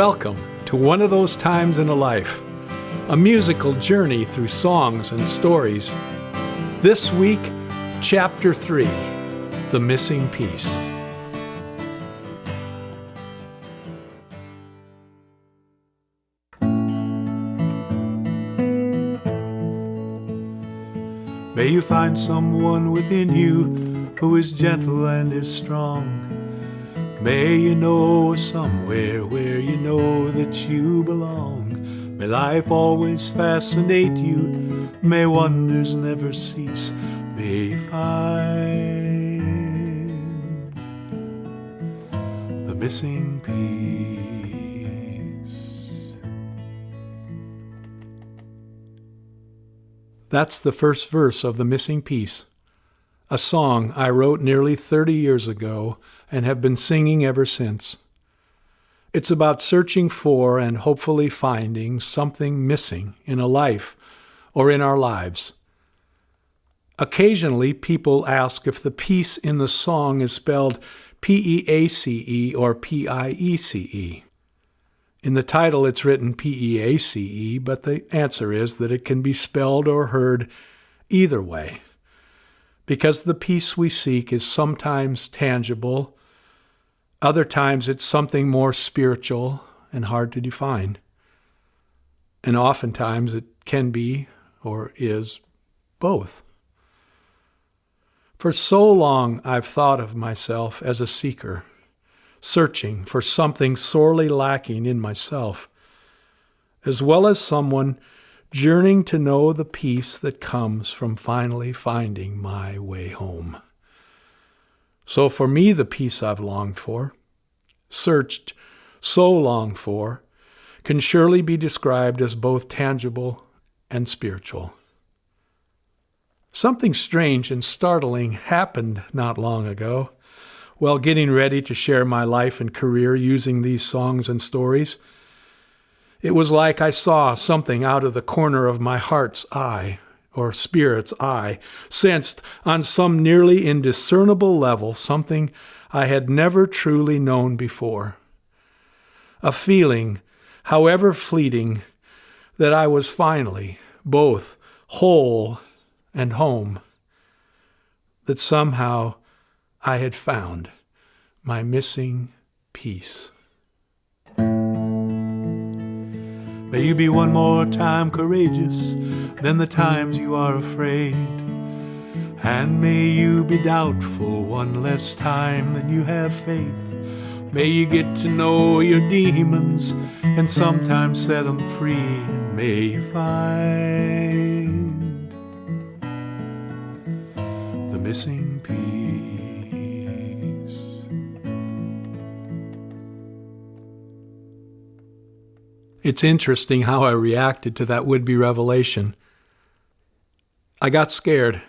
Welcome to One of Those Times in a Life, a musical journey through songs and stories. This week, Chapter 3, The Missing Piece. May you find someone within you who is gentle and is strong. May you know somewhere where you know that you belong. May life always fascinate you. May wonders never cease. May you find the missing piece. That's the first verse of The Missing Piece, a song I wrote nearly 30 years ago and have been singing ever since. It's about searching for and hopefully finding something missing in a life or in our lives. Occasionally, people ask if the piece in the song is spelled P-E-A-C-E or P-I-E-C-E. In the title, it's written P-E-A-C-E, but the answer is that it can be spelled or heard either way, because the peace we seek is sometimes tangible, other times it's something more spiritual and hard to define, and oftentimes it can be or is both. For so long I've thought of myself as a seeker, searching for something sorely lacking in myself, as well as someone journeying to know the peace that comes from finally finding my way home. So for me, the peace I've longed for, searched so long for, can surely be described as both tangible and spiritual. Something strange and startling happened not long ago. While getting ready to share my life and career using these songs and stories, it was like I saw something out of the corner of my heart's eye, or spirit's eye, sensed on some nearly indiscernible level something I had never truly known before. A feeling, however fleeting, that I was finally both whole and home, that somehow I had found my missing piece. May you be one more time courageous than the times you are afraid. And may you be doubtful one less time than you have faith. May you get to know your demons and sometimes set them free. And may you find the missing piece. It's interesting how I reacted to that would-be revelation. I got scared.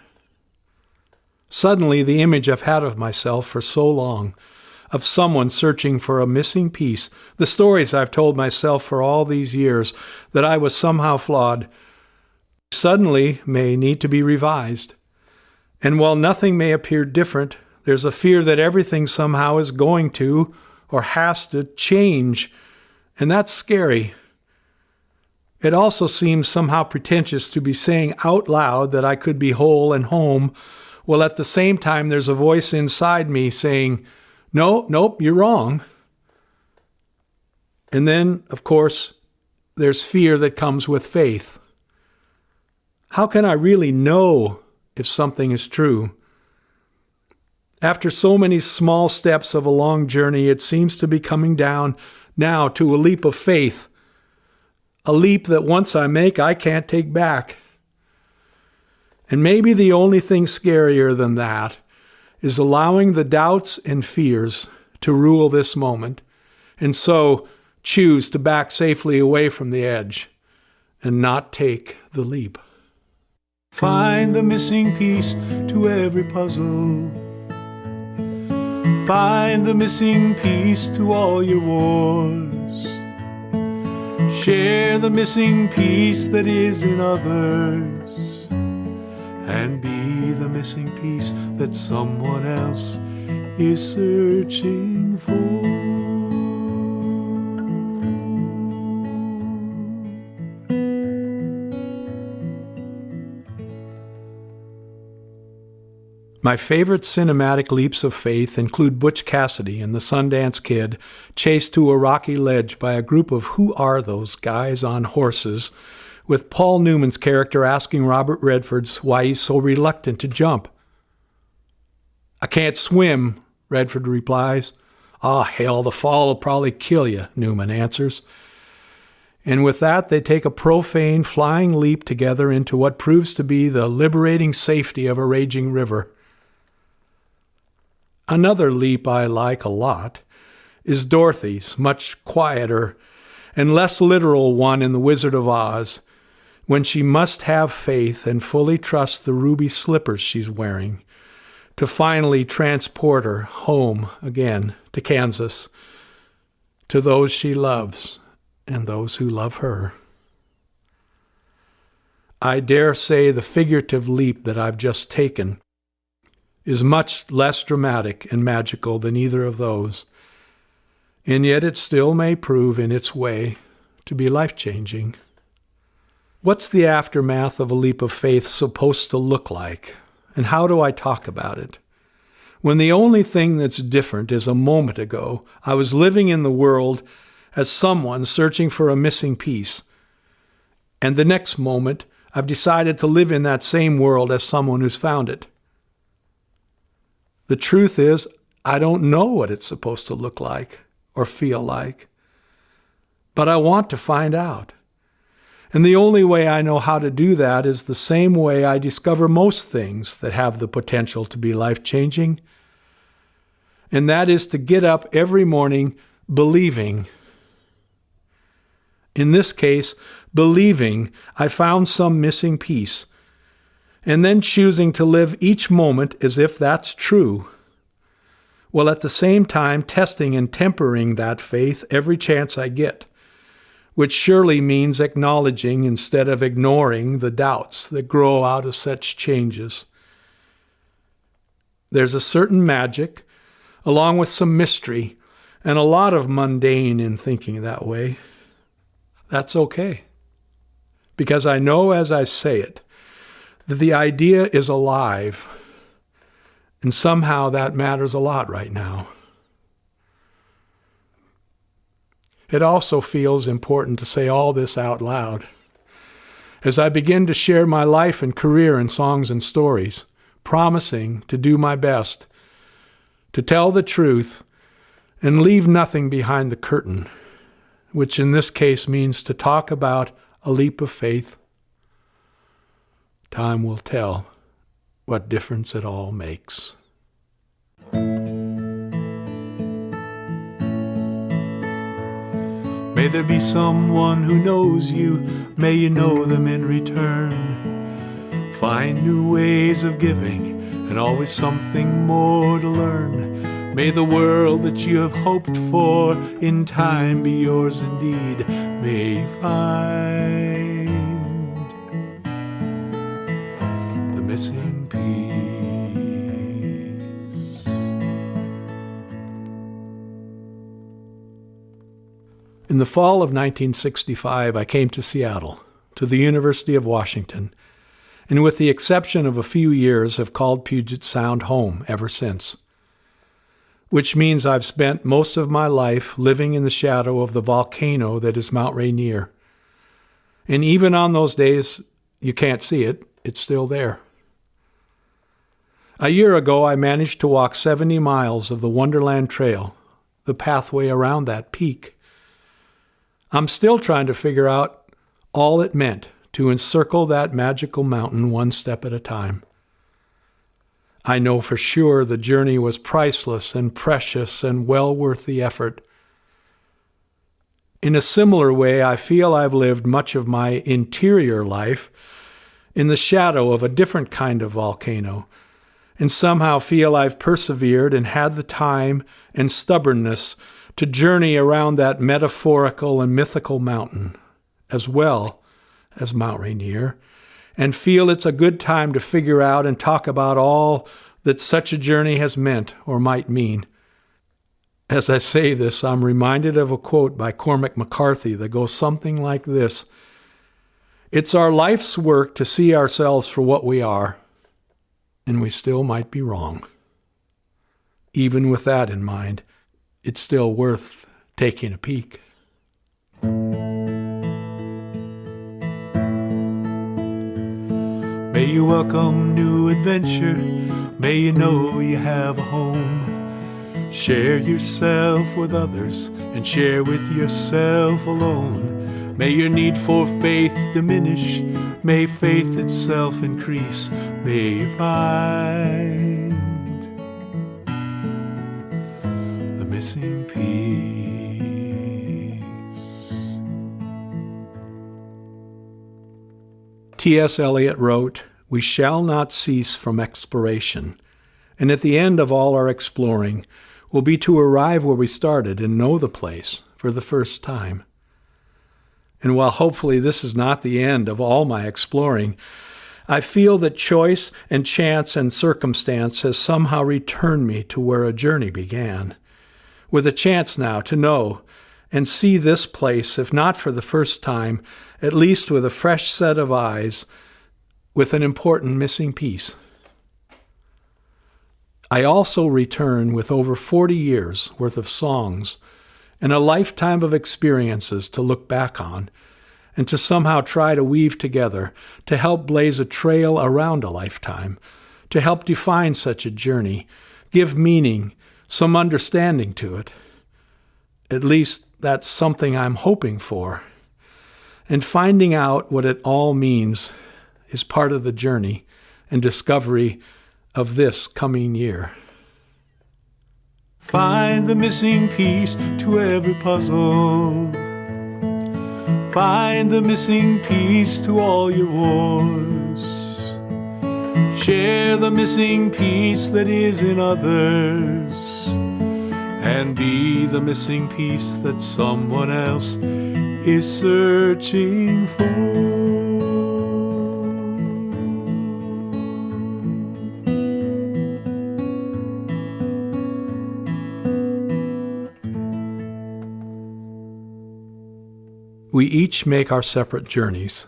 Suddenly, the image I've had of myself for so long, of someone searching for a missing piece, the stories I've told myself for all these years that I was somehow flawed, suddenly may need to be revised. And while nothing may appear different, there's a fear that everything somehow is going to or has to change, and that's scary. It also seems somehow pretentious to be saying out loud that I could be whole and home, while at the same time there's a voice inside me saying, nope, you're wrong. And then, of course, there's fear that comes with faith. How can I really know if something is true? After so many small steps of a long journey, it seems to be coming down now to a leap of faith, a leap that once I make, I can't take back. And maybe the only thing scarier than that is allowing the doubts and fears to rule this moment, and so choose to back safely away from the edge and not take the leap. Find the missing piece to every puzzle. Find the missing piece to all your wars. Share the missing piece that is in others, and be the missing piece that someone else is searching for. My favorite cinematic leaps of faith include Butch Cassidy and the Sundance Kid chased to a rocky ledge by a group of who are those guys on horses, with Paul Newman's character asking Robert Redford's why he's so reluctant to jump. "I can't swim," Redford replies. "Ah, hell, the fall will probably kill you," Newman answers. And with that, they take a profane flying leap together into what proves to be the liberating safety of a raging river. Another leap I like a lot is Dorothy's, much quieter and less literal one in The Wizard of Oz, when she must have faith and fully trust the ruby slippers she's wearing to finally transport her home again to Kansas, to those she loves and those who love her. I dare say the figurative leap that I've just taken is much less dramatic and magical than either of those, and yet it still may prove in its way to be life-changing. What's the aftermath of a leap of faith supposed to look like, and how do I talk about it? When the only thing that's different is a moment ago, I was living in the world as someone searching for a missing piece, and the next moment I've decided to live in that same world as someone who's found it. The truth is, I don't know what it's supposed to look like or feel like, but I want to find out. And the only way I know how to do that is the same way I discover most things that have the potential to be life-changing, and that is to get up every morning believing. In this case, believing I found some missing piece, and then choosing to live each moment as if that's true, while at the same time testing and tempering that faith every chance I get, which surely means acknowledging instead of ignoring the doubts that grow out of such changes. There's a certain magic, along with some mystery, and a lot of mundane in thinking that way. That's okay, because I know as I say it, that the idea is alive, and somehow that matters a lot right now. It also feels important to say all this out loud as I begin to share my life and career in songs and stories, promising to do my best, to tell the truth and leave nothing behind the curtain, which in this case means to talk about a leap of faith. Time will tell what difference it all makes. May there be someone who knows you, may you know them in return. Find new ways of giving and always something more to learn. May the world that you have hoped for in time be yours indeed. May you find the missing piece. In the fall of 1965, I came to Seattle, to the University of Washington, and with the exception of a few years, have called Puget Sound home ever since. Which means I've spent most of my life living in the shadow of the volcano that is Mount Rainier. And even on those days you can't see it, it's still there. A year ago, I managed to walk 70 miles of the Wonderland Trail, the pathway around that peak. I'm still trying to figure out all it meant to encircle that magical mountain one step at a time. I know for sure the journey was priceless and precious and well worth the effort. In a similar way, I feel I've lived much of my interior life in the shadow of a different kind of volcano, and somehow feel I've persevered and had the time and stubbornness to journey around that metaphorical and mythical mountain, as well as Mount Rainier, and feel it's a good time to figure out and talk about all that such a journey has meant or might mean. As I say this, I'm reminded of a quote by Cormac McCarthy that goes something like this: "It's our life's work to see ourselves for what we are, and we still might be wrong. Even with that in mind, it's still worth taking a peek. May you welcome new adventure. May you know you have a home. Share yourself with others and share with yourself alone. May your need for faith diminish. May faith itself increase. May you find the missing piece. T.S. Eliot wrote, "We shall not cease from exploration, and at the end of all our exploring will be to arrive where we started and know the place for the first time." And while hopefully this is not the end of all my exploring, I feel that choice and chance and circumstance has somehow returned me to where a journey began, with a chance now to know and see this place, if not for the first time, at least with a fresh set of eyes, with an important missing piece. I also return with over 40 years worth of songs and a lifetime of experiences to look back on and to somehow try to weave together, to help blaze a trail around a lifetime, to help define such a journey, give meaning, some understanding to it. At least that's something I'm hoping for. And finding out what it all means is part of the journey and discovery of this coming year. Find the missing piece to every puzzle. Find the missing piece to all your wars. Share the missing piece that is in others, and be the missing piece that someone else is searching for. We each make our separate journeys.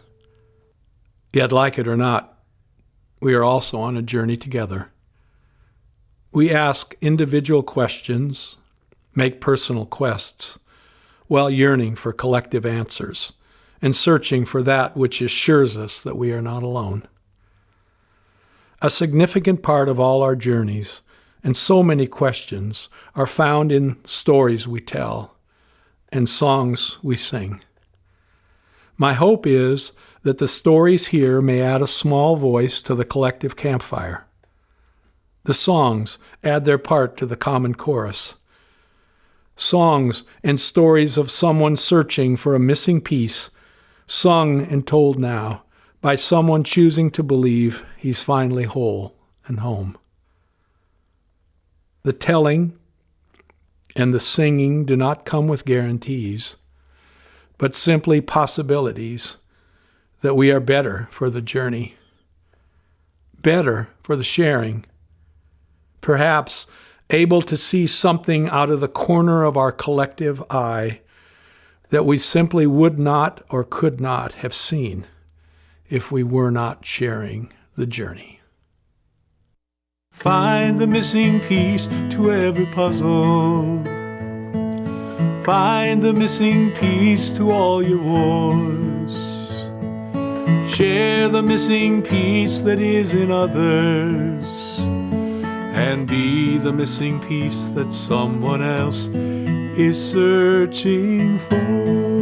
Yet, like it or not, we are also on a journey together. We ask individual questions, make personal quests, while yearning for collective answers and searching for that which assures us that we are not alone. A significant part of all our journeys and so many questions are found in stories we tell and songs we sing. My hope is that the stories here may add a small voice to the collective campfire. The songs add their part to the common chorus. Songs and stories of someone searching for a missing piece, sung and told now by someone choosing to believe he's finally whole and home. The telling and the singing do not come with guarantees, but simply possibilities that we are better for the journey, better for the sharing, perhaps able to see something out of the corner of our collective eye that we simply would not or could not have seen if we were not sharing the journey. Find the missing piece to every puzzle. Find the missing piece to all your wars. Share the missing piece that is in others, and be the missing piece that someone else is searching for.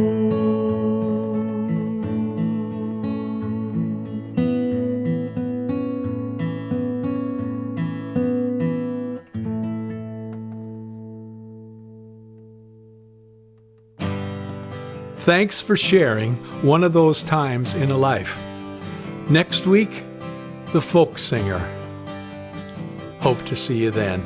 Thanks for sharing one of those times in a life. Next week, the folk singer. Hope to see you then.